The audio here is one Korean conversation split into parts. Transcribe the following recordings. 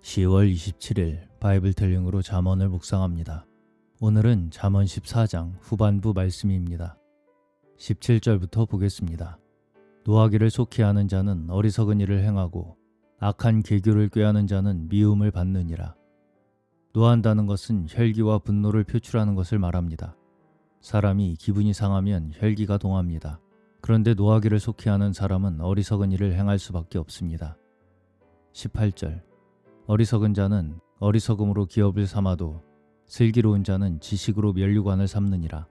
10월 27일 바이블텔링으로 잠언을 묵상합니다. 오늘은 잠언 14장 후반부 말씀입니다. 17절부터 보겠습니다. 노하기를 속히 하는 자는 어리석은 일을 행하고 악한 계교를 꾀하는 자는 미움을 받느니라. 노한다는 것은 혈기와 분노를 표출하는 것을 말합니다. 사람이 기분이 상하면 혈기가 동합니다. 그런데 노하기를 속히 하는 사람은 어리석은 일을 행할 수밖에 없습니다. 18절 어리석은 자는 어리석음으로 기업을 삼아도 슬기로운 자는 지식으로 면류관을 삼느니라.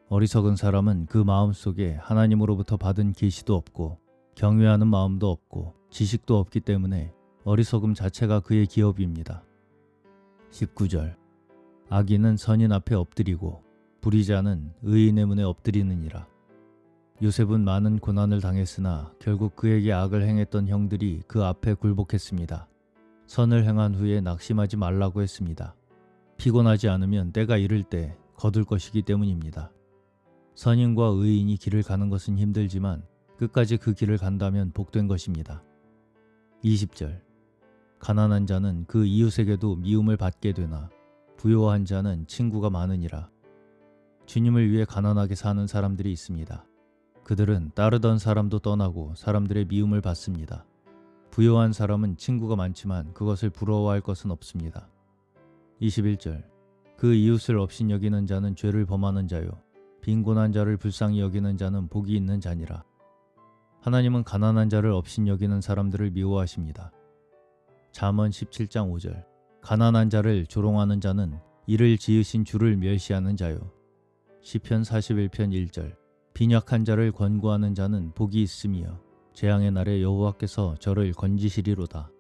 어리석은 사람은 그 마음속에 하나님으로부터 받은 계시도 없고 경외하는 마음도 없고 지식도 없기 때문에 어리석음 자체가 그의 기업입니다. 19절 악인은 선인 앞에 엎드리고 불의자는 의인의 문에 엎드리느니라. 요셉은 많은 고난을 당했으나 결국 그에게 악을 행했던 형들이 그 앞에 굴복했습니다. 선을 행한 후에 낙심하지 말라고 했습니다. 피곤하지 않으면 때가 이를 때 거둘 것이기 때문입니다. 선인과 의인이 길을 가는 것은 힘들지만 끝까지 그 길을 간다면 복된 것입니다. 20절 가난한 자는 그 이웃에게도 미움을 받게 되나 부요한 자는 친구가 많으니라. 주님을 위해 가난하게 사는 사람들이 있습니다. 그들은 따르던 사람도 떠나고 사람들의 미움을 받습니다. 부요한 사람은 친구가 많지만 그것을 부러워할 것은 없습니다. 21절 그 이웃을 업신여기는 자는 죄를 범하는 자요 빈곤한 자를 불쌍히 여기는 자는 복이 있는 자니라. 하나님은 가난한 자를 업신여기는 사람들을 미워하십니다. 잠언 17장 5절 가난한 자를 조롱하는 자는 이를 지으신 주를 멸시하는 자요. 시편 41편 1절 빈약한 자를 권고하는 자는 복이 있으며 재앙의 날에 여호와께서 저를 건지시리로다.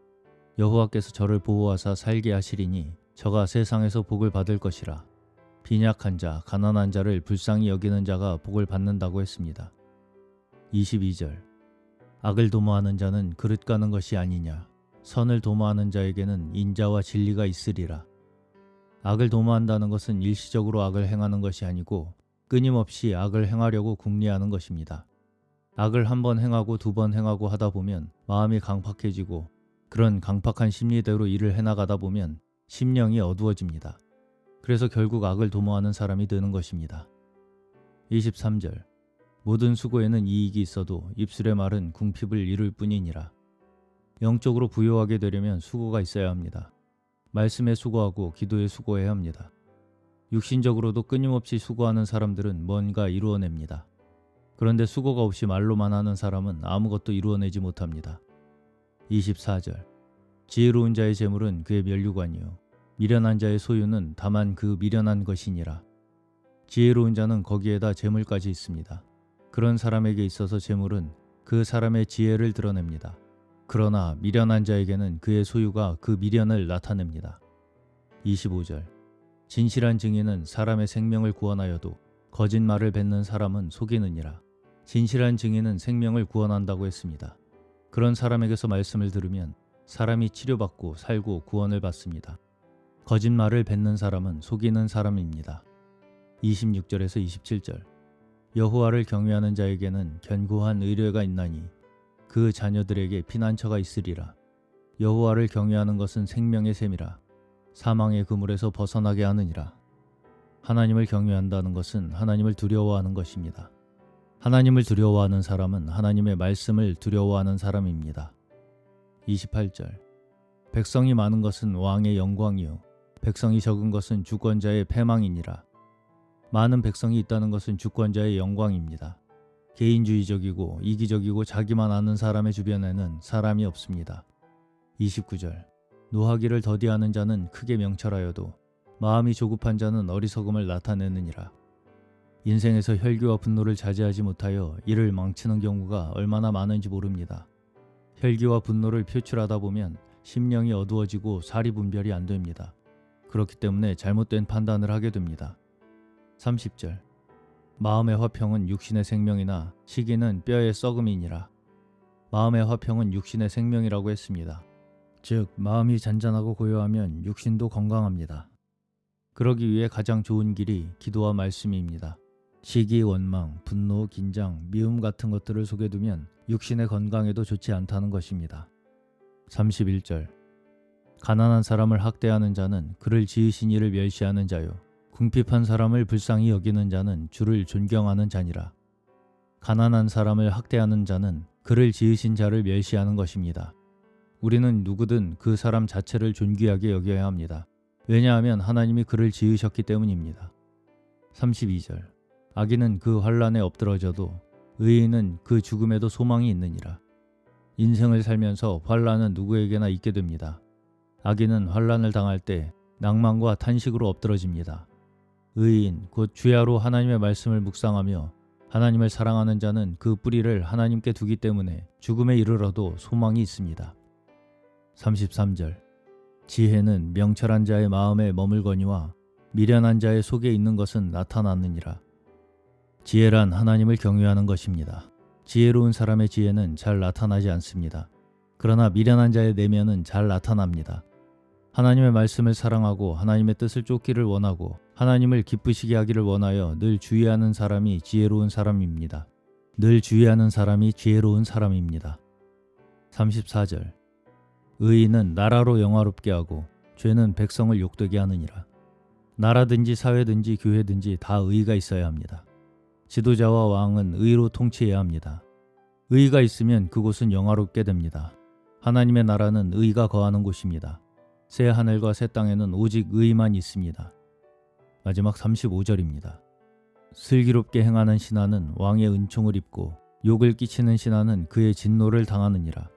여호와께서 저를 보호하사 살게 하시리니 저가 세상에서 복을 받을 것이라. 빈약한 자, 가난한 자를 불쌍히 여기는 자가 복을 받는다고 했습니다. 22절 악을 도모하는 자는 그릇 가는 것이 아니냐. 선을 도모하는 자에게는 인자와 진리가 있으리라. 악을 도모한다는 것은 일시적으로 악을 행하는 것이 아니고 끊임없이 악을 행하려고 궁리하는 것입니다. 악을 한 번 행하고 두 번 행하고 하다 보면 마음이 강팍해지고 그런 강팍한 심리대로 일을 해나가다 보면 심령이 어두워집니다. 그래서 결국 악을 도모하는 사람이 되는 것입니다. 23절 모든 수고에는 이익이 있어도 입술의 말은 궁핍을 이룰 뿐이니라. 영적으로 부요하게 되려면 수고가 있어야 합니다. 말씀에 수고하고 기도에 수고해야 합니다. 육신적으로도 끊임없이 수고하는 사람들은 뭔가 이루어냅니다. 그런데 수고가 없이 말로만 하는 사람은 아무것도 이루어내지 못합니다. 24절 지혜로운 자의 재물은 그의 면류관이요 미련한 자의 소유는 다만 그 미련한 것이니라. 지혜로운 자는 거기에다 재물까지 있습니다. 그런 사람에게 있어서 재물은 그 사람의 지혜를 드러냅니다. 그러나 미련한 자에게는 그의 소유가 그 미련을 나타냅니다. 25절 진실한 증인은 사람의 생명을 구원하여도 거짓말을 뱉는 사람은 속이느니라. 진실한 증인은 생명을 구원한다고 했습니다. 그런 사람에게서 말씀을 들으면 사람이 치료받고 살고 구원을 받습니다. 거짓말을 뱉는 사람은 속이는 사람입니다. 26절에서 27절 여호와를 경외하는 자에게는 견고한 의뢰가 있나니 그 자녀들에게 피난처가 있으리라. 여호와를 경외하는 것은 생명의 셈이라. 사망의 그물에서 벗어나게 하느니라. 하나님을 경외한다는 것은 하나님을 두려워하는 것입니다. 하나님을 두려워하는 사람은 하나님의 말씀을 두려워하는 사람입니다. 28절 백성이 많은 것은 왕의 영광이요 백성이 적은 것은 주권자의 패망이니라. 많은 백성이 있다는 것은 주권자의 영광입니다. 개인주의적이고 이기적이고 자기만 아는 사람의 주변에는 사람이 없습니다. 29절 노하기를 더디하는 자는 크게 명철하여도 마음이 조급한 자는 어리석음을 나타내느니라. 인생에서 혈기와 분노를 자제하지 못하여 이를 망치는 경우가 얼마나 많은지 모릅니다. 혈기와 분노를 표출하다 보면 심령이 어두워지고 사리분별이 안 됩니다. 그렇기 때문에 잘못된 판단을 하게 됩니다. 30절 마음의 화평은 육신의 생명이나 시기는 뼈의 썩음이니라. 마음의 화평은 육신의 생명이라고 했습니다. 즉 마음이 잔잔하고 고요하면 육신도 건강합니다. 그러기 위해 가장 좋은 길이 기도와 말씀입니다. 시기, 원망, 분노, 긴장, 미움 같은 것들을 속에 두면 육신의 건강에도 좋지 않다는 것입니다. 31절 가난한 사람을 학대하는 자는 그를 지으신 이를 멸시하는 자요. 궁핍한 사람을 불쌍히 여기는 자는 주를 존경하는 자니라. 가난한 사람을 학대하는 자는 그를 지으신 자를 멸시하는 것입니다. 우리는 누구든 그 사람 자체를 존귀하게 여겨야 합니다. 왜냐하면 하나님이 그를 지으셨기 때문입니다. 32절. 악인은 그 환난에 엎드러져도 의인은 그 죽음에도 소망이 있느니라. 인생을 살면서 환난은 누구에게나 있게 됩니다. 악인은 환난을 당할 때 낭만과 탄식으로 엎드러집니다. 의인 곧 주야로 하나님의 말씀을 묵상하며 하나님을 사랑하는 자는 그 뿌리를 하나님께 두기 때문에 죽음에 이르러도 소망이 있습니다. 33절. 지혜는 명철한 자의 마음에 머물거니와 미련한 자의 속에 있는 것은 나타났느니라. 지혜란 하나님을 경외하는 것입니다. 지혜로운 사람의 지혜는 잘 나타나지 않습니다. 그러나 미련한 자의 내면은 잘 나타납니다. 하나님의 말씀을 사랑하고 하나님의 뜻을 쫓기를 원하고 하나님을 기쁘시게 하기를 원하여 늘 주의하는 사람이 지혜로운 사람입니다. 늘 주의하는 사람이 지혜로운 사람입니다. 34절. 의인은 나라로 영화롭게 하고 죄는 백성을 욕되게 하느니라. 나라든지 사회든지 교회든지 다 의의가 있어야 합니다. 지도자와 왕은 의로 통치해야 합니다. 의의가 있으면 그곳은 영화롭게 됩니다. 하나님의 나라는 의가 거하는 곳입니다. 새 하늘과 새 땅에는 오직 의만 있습니다. 마지막 35절입니다. 슬기롭게 행하는 신하는 왕의 은총을 입고 욕을 끼치는 신하는 그의 진노를 당하느니라.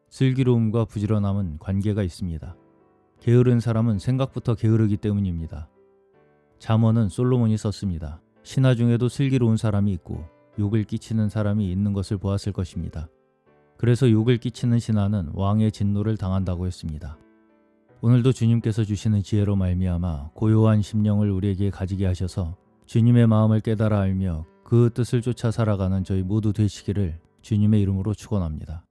슬기로움과 부지런함은 관계가 있습니다. 게으른 사람은 생각부터 게으르기 때문입니다. 잠언은 솔로몬이 썼습니다. 신하 중에도 슬기로운 사람이 있고 욕을 끼치는 사람이 있는 것을 보았을 것입니다. 그래서 욕을 끼치는 신하는 왕의 진노를 당한다고 했습니다. 오늘도 주님께서 주시는 지혜로 말미암아 고요한 심령을 우리에게 가지게 하셔서 주님의 마음을 깨달아 알며 그 뜻을 쫓아 살아가는 저희 모두 되시기를 주님의 이름으로 축원합니다.